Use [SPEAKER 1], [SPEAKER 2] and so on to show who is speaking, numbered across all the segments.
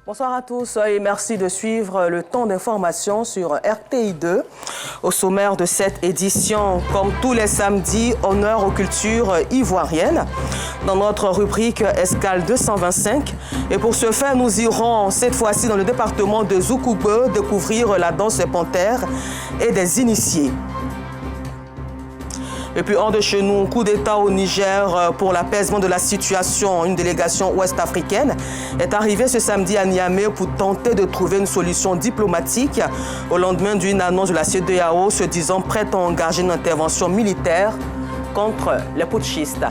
[SPEAKER 1] Bonsoir à tous et merci de suivre le temps d'information sur RTI 2. Au sommaire de cette édition, comme tous les samedis, honneur aux cultures ivoiriennes. Dans notre rubrique Escale 225. Et pour ce faire, nous irons cette fois-ci dans le département de Zoukoube découvrir la danse panthère et des initiés. Et puis hors de chez nous, coup d'État au Niger pour l'apaisement de la situation. Une délégation ouest-africaine est arrivée ce samedi à Niamey pour tenter de trouver une solution diplomatique au lendemain d'une annonce de la CEDEAO se disant prête à engager une intervention militaire contre les putschistes.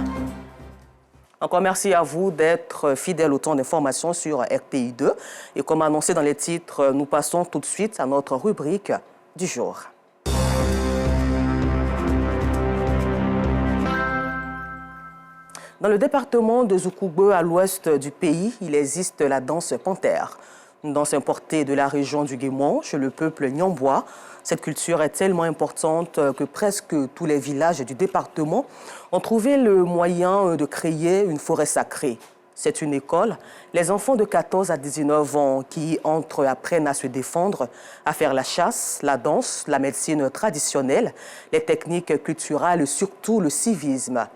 [SPEAKER 1] Encore merci à vous d'être fidèles au temps d'information sur RTI 2. Et comme annoncé dans les titres, nous passons tout de suite à notre rubrique du jour. Dans le département de Zoukoube, à l'ouest du pays, il existe la danse panthère. Une danse importée de la région du Guémon, chez le peuple Nyambois. Cette culture est tellement importante que presque tous les villages du département ont trouvé le moyen de créer une forêt sacrée. C'est une école. Les enfants de 14 à 19 ans qui entrent apprennent à se défendre, à faire la chasse, la danse, la médecine traditionnelle, les techniques culturelles et surtout le civisme.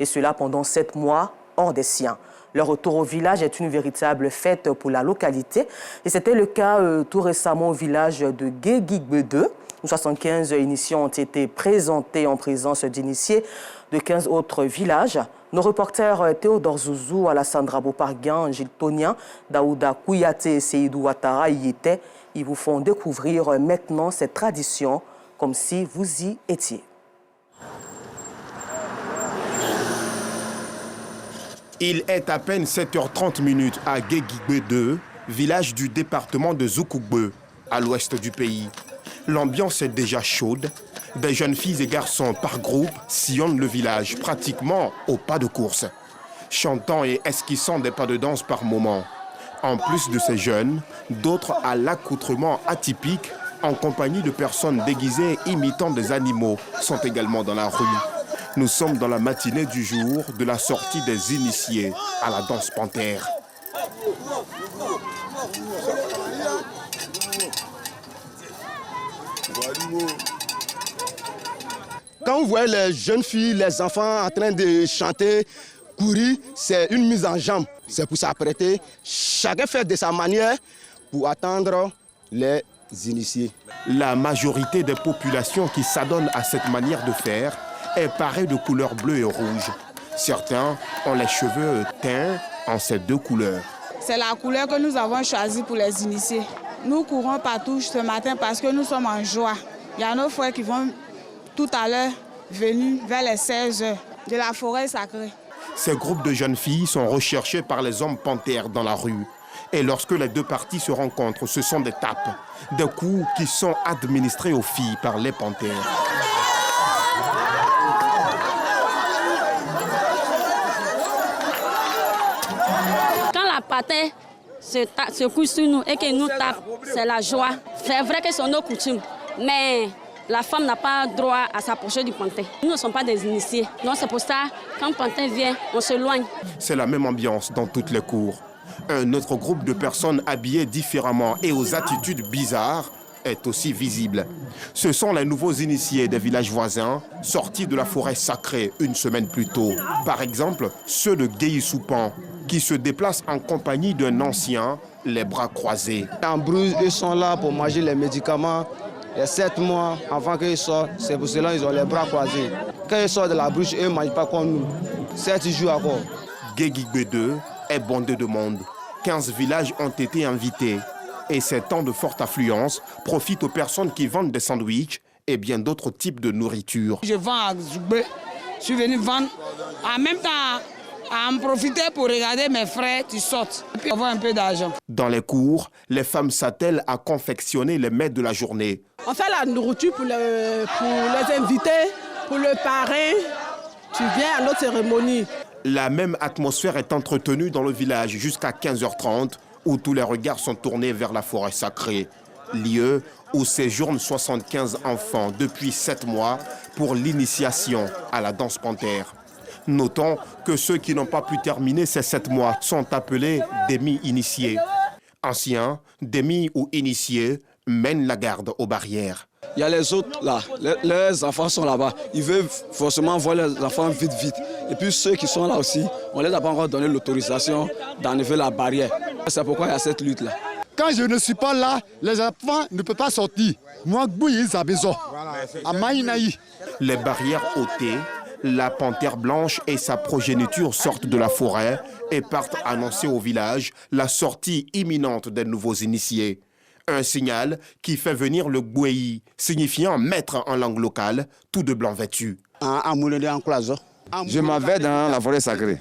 [SPEAKER 1] Et cela pendant 7 mois hors des siens. Leur retour au village est une véritable fête pour la localité. Et c'était le cas tout récemment au village de Guégigbe 2, où 75 initiés ont été présentés en présence d'initiés de 15 autres villages. Nos reporters Théodore Zouzou, Alassane Boparguin, Gilles Tonien, Daouda Kouyaté et Seydou Ouattara y étaient. Ils vous font découvrir maintenant cette tradition comme si vous y étiez.
[SPEAKER 2] Il est à peine 7h30 à Guégigbe 2, village du département de Zoukoube, à l'ouest du pays. L'ambiance est déjà chaude. Des jeunes filles et garçons par groupe sillonnent le village, pratiquement au pas de course, chantant et esquissant des pas de danse par moments. En plus de ces jeunes, d'autres à l'accoutrement atypique, en compagnie de personnes déguisées imitant des animaux, sont également dans la rue. Nous sommes dans la matinée du jour de la sortie des initiés à la danse panthère.
[SPEAKER 3] Quand vous voyez les jeunes filles, les enfants en train de chanter, courir, c'est une mise en jambe. C'est pour s'apprêter. Chacun fait de sa manière pour attendre les initiés.
[SPEAKER 2] La majorité des populations qui s'adonnent à cette manière de faire est parée de couleurs bleues et rouges. Certains ont les cheveux teints en ces deux couleurs.
[SPEAKER 4] C'est la couleur que nous avons choisie pour les initiés. Nous courons partout ce matin parce que nous sommes en joie. Il y a nos frères qui vont tout à l'heure venir vers les 16 heures de la forêt sacrée.
[SPEAKER 2] Ces groupes de jeunes filles sont recherchés par les hommes panthères dans la rue. Et lorsque les deux parties se rencontrent, ce sont des tapes, des coups qui sont administrés aux filles par les panthères.
[SPEAKER 5] Patin se couche sur nous et que nous tape, c'est la joie. C'est vrai que ce sont nos coutumes, mais la femme n'a pas droit à s'approcher du pantin. Nous ne sommes pas des initiés, donc c'est pour ça, quand le pantin vient, on s'éloigne. C'est
[SPEAKER 2] la même ambiance dans toutes les cours. Un autre groupe de personnes habillées différemment et aux attitudes bizarres est aussi visible. Ce sont les nouveaux initiés des villages voisins, sortis de la forêt sacrée une semaine plus tôt. Par exemple, ceux de Guéissoupan, qui se déplacent en compagnie d'un ancien, les bras croisés.
[SPEAKER 3] En Bruges, ils sont là pour manger les médicaments. Il y a 7 mois avant qu'ils sortent, c'est pour cela qu'ils ont les bras croisés. Quand ils sortent de la Bruges, eux ne mangent pas comme nous. 7 jours encore.
[SPEAKER 2] Guégigbe 2 est bondé de monde. 15 villages ont été invités. Et ces temps de forte affluence profitent aux personnes qui vendent des sandwichs et bien d'autres types de nourriture.
[SPEAKER 4] Je vends à Zoubé, je suis venu vendre. En même temps, à en profiter pour regarder mes frères qui sortent et puis avoir un peu d'argent.
[SPEAKER 2] Dans les cours, les femmes s'attellent à confectionner les mets de la journée.
[SPEAKER 6] On fait la nourriture pour les invités, pour le parrain. Tu viens à notre cérémonie.
[SPEAKER 2] La même atmosphère est entretenue dans le village jusqu'à 15h30, où tous les regards sont tournés vers la forêt sacrée, lieu où séjournent 75 enfants depuis 7 mois pour l'initiation à la danse panthère. Notons que ceux qui n'ont pas pu terminer ces 7 mois sont appelés demi-initiés. Anciens, démis ou initiés mènent la garde aux barrières.
[SPEAKER 7] Il y a les autres là, les enfants sont là-bas. Ils veulent forcément voir les enfants vite. Et puis ceux qui sont là aussi, on ne les a pas encore donné l'autorisation d'enlever la barrière. C'est pourquoi il y a cette lutte-là.
[SPEAKER 8] Quand je ne suis pas là, les enfants ne peuvent pas sortir. Moi, ils ont besoin.
[SPEAKER 2] Les barrières ôtées, la panthère blanche et sa progéniture sortent de la forêt et partent annoncer au village la sortie imminente des nouveaux initiés. Un signal qui fait venir le Gouéi, signifiant maître en langue locale, tout de blanc vêtu.
[SPEAKER 9] Je m'en vais dans la forêt sacrée.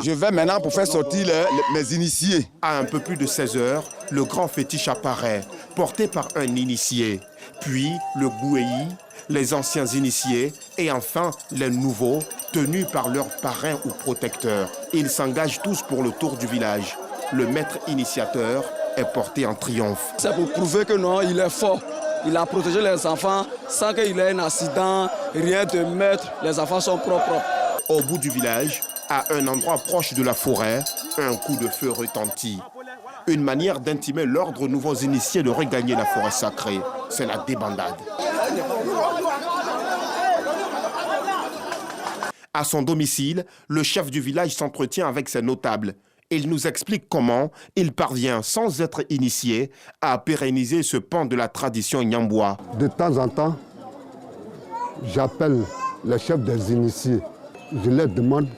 [SPEAKER 9] Je vais maintenant pour faire sortir mes initiés.
[SPEAKER 2] À un peu plus de 16 heures, le grand fétiche apparaît, porté par un initié. Puis le Gouéi, les anciens initiés et enfin les nouveaux, tenus par leur parrain ou protecteur. Ils s'engagent tous pour le tour du village. Le maître initiateur est porté en triomphe.
[SPEAKER 7] C'est pour prouver que non, il est fort. Il a protégé les enfants sans qu'il ait un accident, rien de mettre. Les enfants sont propres.
[SPEAKER 2] Au bout du village, à un endroit proche de la forêt, un coup de feu retentit. Une manière d'intimer l'ordre aux nouveaux initiés de regagner la forêt sacrée. C'est la débandade. À son domicile, le chef du village s'entretient avec ses notables. Il nous explique comment il parvient, sans être initié, à pérenniser ce pan de la tradition Nyambois.
[SPEAKER 8] De temps en temps, j'appelle les chefs des initiés. Je leur demande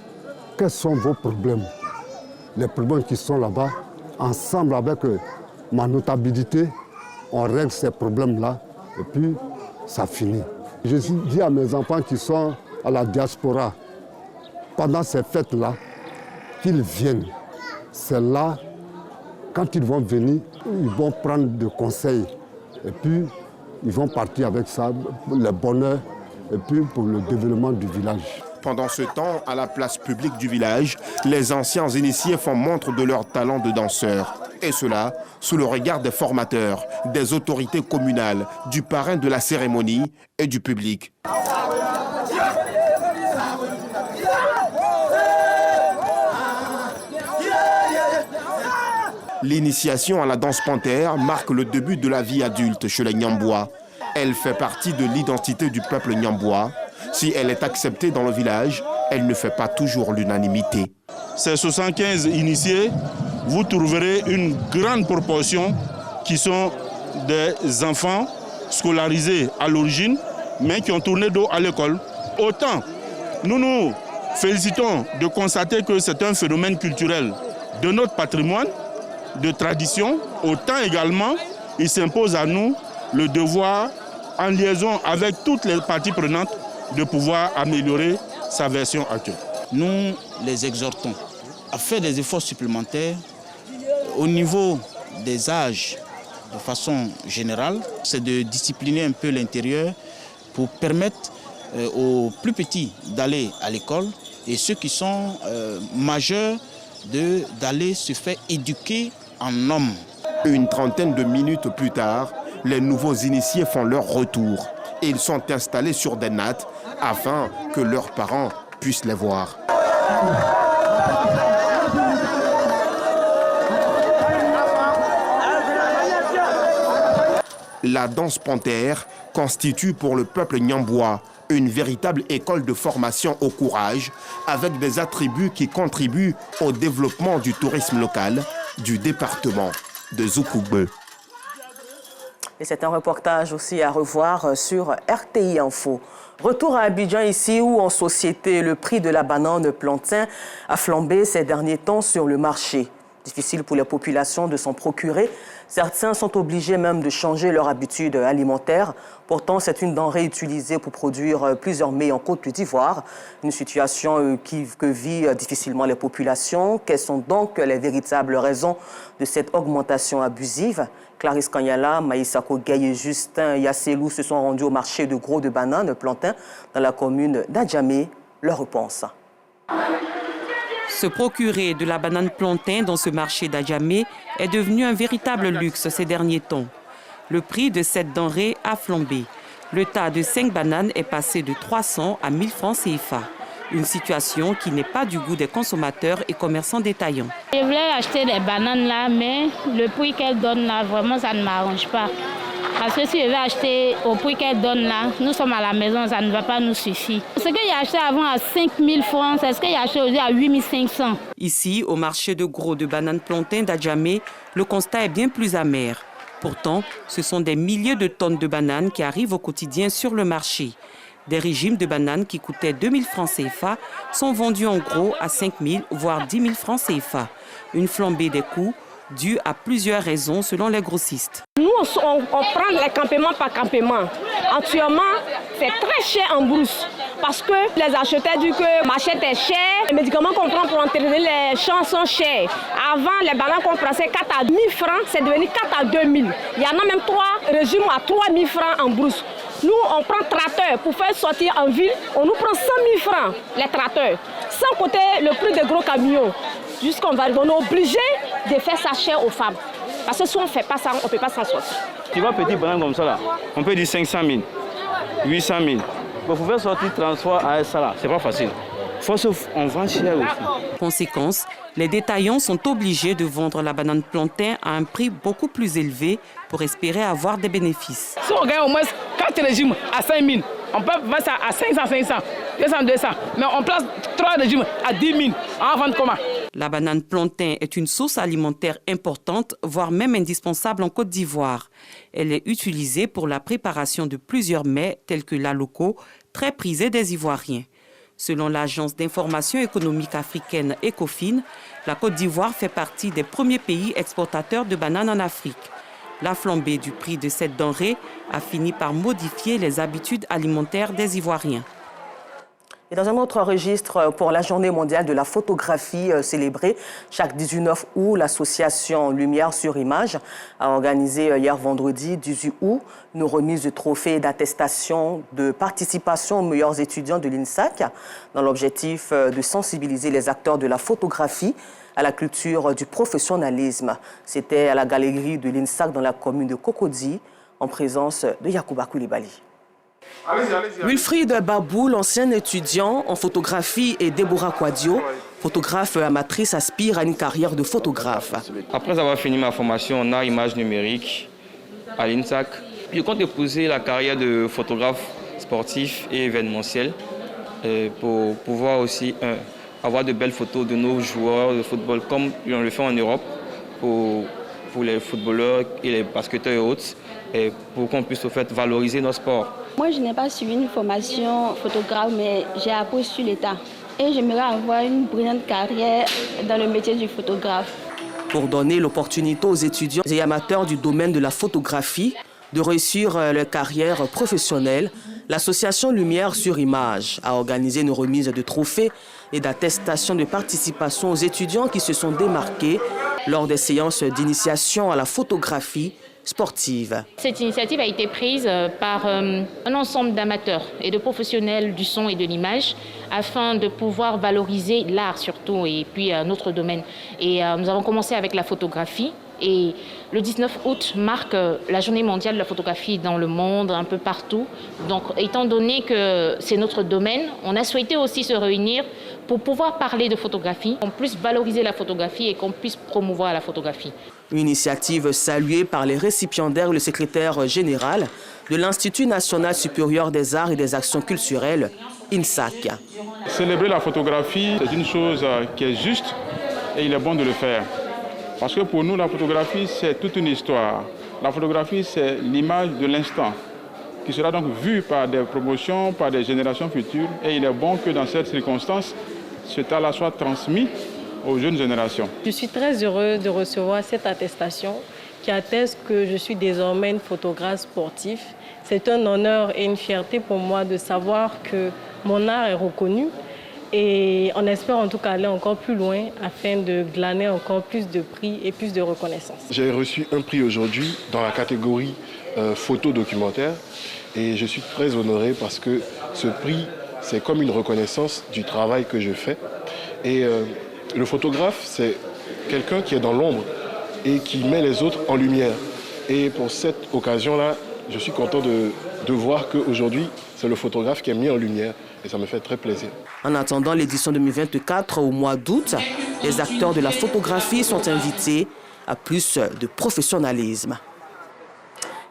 [SPEAKER 8] quels sont vos problèmes. Les problèmes qui sont là-bas, ensemble avec ma notabilité, on règle ces problèmes-là et puis ça finit. Je dis à mes enfants qui sont à la diaspora, pendant ces fêtes-là, qu'ils viennent. C'est là, quand ils vont venir, ils vont prendre des conseils. Et puis, ils vont partir avec ça, le bonheur, et puis pour le développement du village.
[SPEAKER 2] Pendant ce temps, à la place publique du village, les anciens initiés font montre de leur talent de danseurs. Et cela, sous le regard des formateurs, des autorités communales, du parrain de la cérémonie et du public. L'initiation à la danse panthère marque le début de la vie adulte chez les Nyambois. Elle fait partie de l'identité du peuple Nyambois. Si elle est acceptée dans le village, elle ne fait pas toujours l'unanimité.
[SPEAKER 10] Ces 75 initiés, vous trouverez une grande proportion qui sont des enfants scolarisés à l'origine, mais qui ont tourné dos à l'école. Autant, nous nous félicitons de constater que c'est un phénomène culturel de notre patrimoine, de tradition, autant également, il s'impose à nous le devoir, en liaison avec toutes les parties prenantes, de pouvoir améliorer sa version actuelle.
[SPEAKER 11] Nous les exhortons à faire des efforts supplémentaires au niveau des âges de façon générale. C'est de discipliner un peu l'intérieur pour permettre aux plus petits d'aller à l'école et ceux qui sont majeurs d'aller se faire éduquer en hommes.
[SPEAKER 2] Une trentaine de minutes plus tard, les nouveaux initiés font leur retour. Ils sont installés sur des nattes afin que leurs parents puissent les voir. La danse panthère constitue pour le peuple Nyambois une véritable école de formation au courage avec des attributs qui contribuent au développement du tourisme local du département de Zoukougbeu.
[SPEAKER 1] Et c'est un reportage aussi à revoir sur RTI Info. Retour à Abidjan ici où en société, le prix de la banane plantain a flambé ces derniers temps sur le marché. Difficile pour les populations de s'en procurer. Certains sont obligés même de changer leur habitude alimentaire. Pourtant, c'est une denrée utilisée pour produire plusieurs mets en Côte d'Ivoire. Une situation que vivent difficilement les populations. Quelles sont donc les véritables raisons de cette augmentation abusive? Clarisse Kanyala, Maïsako Gaye et Justin Yasselou se sont rendus au marché de gros de bananes plantain dans la commune d'Adjamé. Leur réponse.
[SPEAKER 12] Se procurer de la banane plantain dans ce marché d'Adjamé est devenu un véritable luxe ces derniers temps. Le prix de cette denrée a flambé. Le tas de 5 bananes est passé de 300 à 1000 francs CFA. Une situation qui n'est pas du goût des consommateurs et commerçants détaillants.
[SPEAKER 13] Je voulais acheter des bananes là, mais le prix qu'elles donnent là, vraiment, ça ne m'arrange pas. Parce que si je vais acheter au prix qu'elles donnent là, nous sommes à la maison, ça ne va pas nous suffire. Ce que j'ai acheté avant à 5 000 francs, c'est ce que j'ai acheté aujourd'hui à 8 500.
[SPEAKER 12] Ici, au marché de gros de bananes plantains d'Adjamé, le constat est bien plus amer. Pourtant, ce sont des milliers de tonnes de bananes qui arrivent au quotidien sur le marché. Des régimes de bananes qui coûtaient 2 000 francs CFA sont vendus en gros à 5 000 voire 10 000 francs CFA. Une flambée des coûts due à plusieurs raisons selon les grossistes.
[SPEAKER 14] Nous, on prend les campements par campement. Actuellement, c'est très cher en brousse parce que les acheteurs disent que machette est cher, les médicaments qu'on prend pour enterrer les champs sont chers. Avant, les bananes qu'on prenait 4 à 1 000 francs, c'est devenu 4 à 2 000. Il y en a même 3 régimes à 3 000 francs en brousse. Nous, on prend tracteur pour faire sortir en ville, on nous prend 100 000 francs, les tracteurs, sans compter le prix des gros camions. Jusqu'on va arriver, on est obligé de faire ça cher aux femmes. Parce que si on ne fait pas ça, on ne peut pas s'en sortir.
[SPEAKER 15] Tu vois, petit banane comme ça, là, on peut dire 500 000, 800 000. Pour faire sortir transport à ça, là, c'est pas facile. On vend cher aussi.
[SPEAKER 12] Conséquence, les détaillants sont obligés de vendre la banane plantain à un prix beaucoup plus élevé pour espérer avoir des bénéfices.
[SPEAKER 16] Si on gagne au moins 4 régimes à 5 000, on peut vendre ça à 500, 500, 200, 200. Mais on place 3 régimes à 10 000. On va vendre comment?
[SPEAKER 12] La banane plantain est une source alimentaire importante, voire même indispensable en Côte d'Ivoire. Elle est utilisée pour la préparation de plusieurs mets tels que l'aloko, très prisé des Ivoiriens. Selon l'agence d'information économique africaine Ecofin, la Côte d'Ivoire fait partie des premiers pays exportateurs de bananes en Afrique. La flambée du prix de cette denrée a fini par modifier les habitudes alimentaires des Ivoiriens.
[SPEAKER 1] Et dans un autre registre, pour la Journée mondiale de la photographie célébrée chaque 19 août, l'association Lumière sur Image a organisé hier vendredi 18 août une remise de trophées et d'attestations de participation aux meilleurs étudiants de l'INSAC dans l'objectif de sensibiliser les acteurs de la photographie à la culture du professionnalisme. C'était à la galerie de l'INSAC dans la commune de Cocody en présence de Yacouba Koulibaly. Wilfried Babou, l'ancien étudiant en photographie, et Deborah Kwadio, photographe amatrice, aspire à une carrière de photographe.
[SPEAKER 15] Après avoir fini ma formation en art image numérique à l'INSAC, je compte épouser la carrière de photographe sportif et événementiel pour pouvoir aussi avoir de belles photos de nos joueurs de football comme on le fait en Europe pour les footballeurs et les basketteurs et autres, et pour qu'on puisse au fait valoriser nos sports.
[SPEAKER 5] Moi, je n'ai pas suivi une formation photographe, mais j'ai appris sur l'État. Et j'aimerais avoir une brillante carrière dans le métier du photographe.
[SPEAKER 1] Pour donner l'opportunité aux étudiants et amateurs du domaine de la photographie de réussir leur carrière professionnelle, l'association Lumière sur Image a organisé une remise de trophées et d'attestations de participation aux étudiants qui se sont démarqués lors des séances d'initiation à la photographie sportive.
[SPEAKER 13] Cette initiative a été prise par un ensemble d'amateurs et de professionnels du son et de l'image afin de pouvoir valoriser l'art surtout et puis notre domaine. Et nous avons commencé avec la photographie. Et le 19 août marque la journée mondiale de la photographie dans le monde, un peu partout. Donc, étant donné que c'est notre domaine, on a souhaité aussi se réunir pour pouvoir parler de photographie, qu'on puisse valoriser la photographie et qu'on puisse promouvoir la photographie.
[SPEAKER 1] Une initiative saluée par les récipiendaires et le secrétaire général de l'Institut national supérieur des arts et des actions culturelles, INSAC.
[SPEAKER 10] Célébrer la photographie, c'est une chose qui est juste et il est bon de le faire. Parce que pour nous, la photographie, c'est toute une histoire. La photographie, c'est l'image de l'instant, qui sera donc vue par des promotions, par des générations futures. Et il est bon que dans cette circonstance, ce talent soit transmis aux jeunes générations.
[SPEAKER 17] Je suis très heureuse de recevoir cette attestation qui atteste que je suis désormais une photographe sportive. C'est un honneur et une fierté pour moi de savoir que mon art est reconnu. Et on espère en tout cas aller encore plus loin afin de glaner encore plus de prix et plus de reconnaissance.
[SPEAKER 18] J'ai reçu un prix aujourd'hui dans la catégorie photo documentaire et je suis très honoré parce que ce prix, c'est comme une reconnaissance du travail que je fais. Et le photographe, c'est quelqu'un qui est dans l'ombre et qui met les autres en lumière. Et pour cette occasion-là, je suis content de voir qu'aujourd'hui, c'est le photographe qui est mis en lumière. et ça me fait très plaisir.
[SPEAKER 1] En attendant l'édition 2024 au mois d'août, les acteurs de la photographie sont invités à plus de professionnalisme.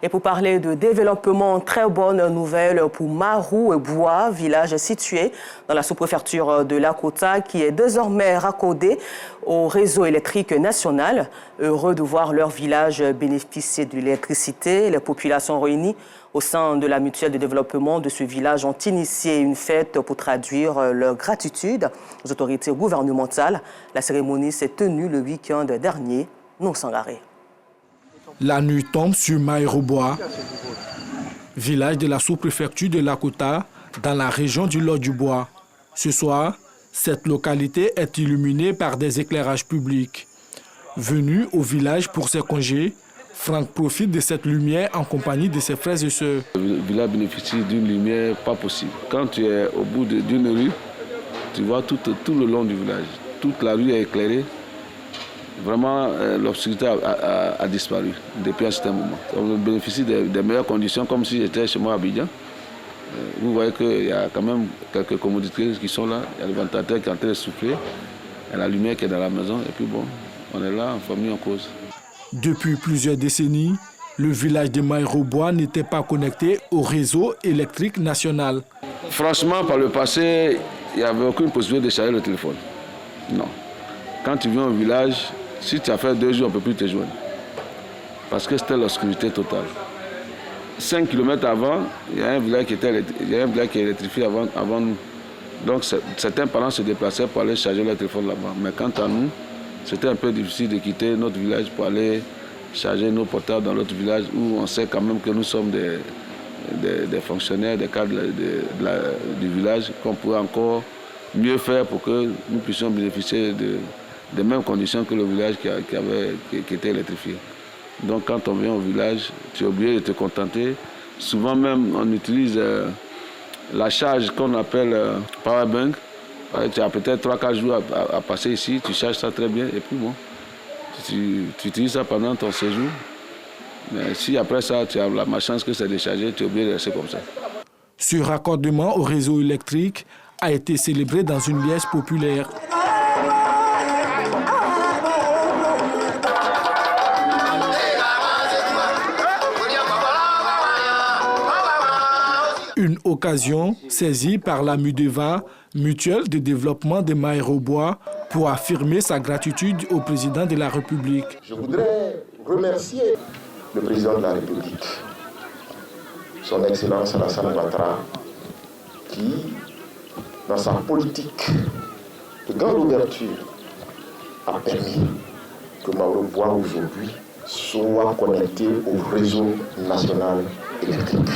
[SPEAKER 1] Et pour parler de développement, très bonne nouvelle pour Mairou-Bois, village situé dans la sous-préfecture de Lakota, qui est désormais raccordé au réseau électrique national. Heureux de voir leur village bénéficier de l'électricité, les populations réunies au sein de la mutuelle de développement de ce village ont initié une fête pour traduire leur gratitude aux autorités gouvernementales. La cérémonie s'est tenue le week-end dernier, non sans arrêt.
[SPEAKER 19] La nuit tombe sur Mairou-Bois, village de la sous-préfecture de Lakota, dans la région du Lot-du-Bois. Ce soir, cette localité est illuminée par des éclairages publics. Venu au village pour ses congés, Franck profite de cette lumière en compagnie de ses frères et sœurs.
[SPEAKER 20] Le village bénéficie d'une lumière pas possible. Quand tu es au bout d'une rue, tu vois tout le long du village. Toute la rue est éclairée. Vraiment, l'obscurité a disparu depuis un certain moment. On bénéficie des meilleures conditions, comme si j'étais chez moi à Abidjan. Vous voyez qu'il y a quand même quelques commodités qui sont là. Il y a le ventilateur qui est en train de souffler. Il y a la lumière qui est dans la maison. Et puis bon, on est là en famille, en cause.
[SPEAKER 19] Depuis plusieurs décennies, le village de Mairou-Bois n'était pas connecté au réseau électrique national.
[SPEAKER 20] Franchement, par le passé, il n'y avait aucune possibilité de charger le téléphone. Non. Quand tu viens au village, si tu as fait 2 jours, on ne peut plus te joindre. Parce que c'était l'obscurité totale. 5 km avant, il y a un village qui est électrifié avant nous. Donc certains parents se déplaçaient pour aller charger leur téléphone là-bas. Mais quant à nous, c'était un peu difficile de quitter notre village pour aller charger nos portables dans l'autre village où on sait quand même que nous sommes des fonctionnaires, des cadres du village, qu'on pourrait encore mieux faire pour que nous puissions bénéficier des mêmes conditions que le village qui était électrifié. Donc quand on vient au village, tu es obligé de te contenter. Souvent même, on utilise la charge qu'on appelle powerbank. Tu as peut-être 3-4 jours à passer ici, tu charges ça très bien et puis bon, tu utilises ça pendant ton séjour. Mais si après ça, tu as la malchance que c'est déchargé, tu es obligé de rester comme ça.
[SPEAKER 19] Ce raccordement au réseau électrique a été célébré dans une liesse populaire. Une occasion saisie par la MUDEVA, Mutuelle de développement de Mairou-Bois, pour affirmer sa gratitude au président de la République.
[SPEAKER 21] Je voudrais remercier le président de la République, son Excellence Alassane Ouattara, qui, dans sa politique de grande ouverture, a permis que Mairou-Bois aujourd'hui soit connecté au réseau national électrique.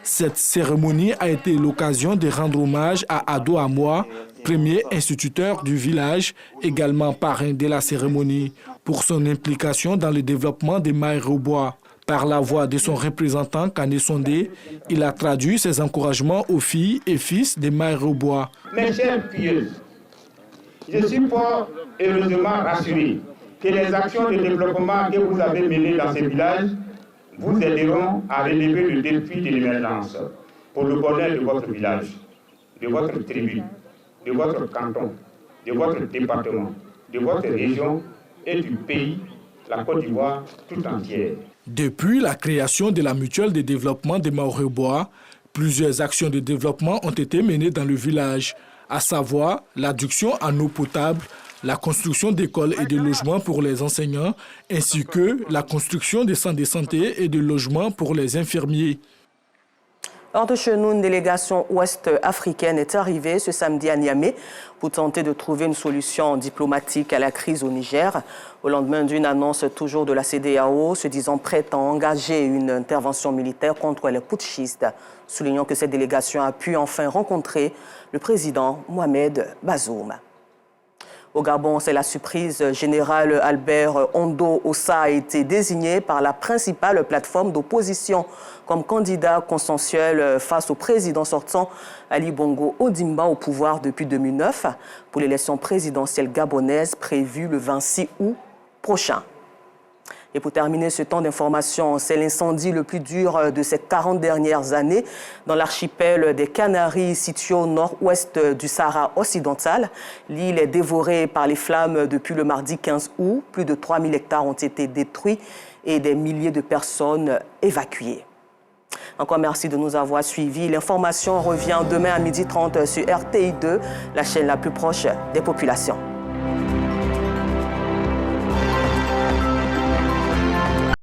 [SPEAKER 19] Cette cérémonie a été l'occasion de rendre hommage à Ado Amoa, premier instituteur du village, également parrain de la cérémonie, pour son implication dans le développement de Mairou-Bois. Par la voix de son représentant Kane Sondé, il a traduit ses encouragements aux filles et fils de Mairou-Bois.
[SPEAKER 22] Mes chères pieuses, je suis fort heureusement rassuré que les actions de développement que vous avez menées dans ces villages vous aideront à relever le défi de l'émergence pour le bonheur de votre village, de votre tribu, de votre canton, de votre département, de votre région et du pays, la Côte d'Ivoire tout entière.
[SPEAKER 19] Depuis la création de la mutuelle de développement de Mairou-Bois, plusieurs actions de développement ont été menées dans le village, à savoir l'adduction en eau potable, la construction d'écoles et de logements pour les enseignants, ainsi que la construction des centres de santé et de logements pour les infirmiers.
[SPEAKER 1] Hors de chez nous, une délégation ouest-africaine est arrivée ce samedi à Niamey pour tenter de trouver une solution diplomatique à la crise au Niger. Au lendemain d'une annonce toujours de la CEDEAO se disant prête à engager une intervention militaire contre les putschistes, soulignant que cette délégation a pu enfin rencontrer le président Mohamed Bazoum. Au Gabon, c'est la surprise générale. Albert Ondo Ossa a été désigné par la principale plateforme d'opposition comme candidat consensuel face au président sortant Ali Bongo Ondimba au pouvoir depuis 2009 pour l'élection présidentielle gabonaise prévue le 26 août prochain. Et pour terminer ce temps d'information, c'est l'incendie le plus dur de ces 40 dernières années dans l'archipel des Canaries, situé au nord-ouest du Sahara occidental. L'île est dévorée par les flammes depuis le mardi 15 août. Plus de 3000 hectares ont été détruits et des milliers de personnes évacuées. Encore merci de nous avoir suivis. L'information revient demain à 12h30 sur RTI2, la chaîne la plus proche des populations.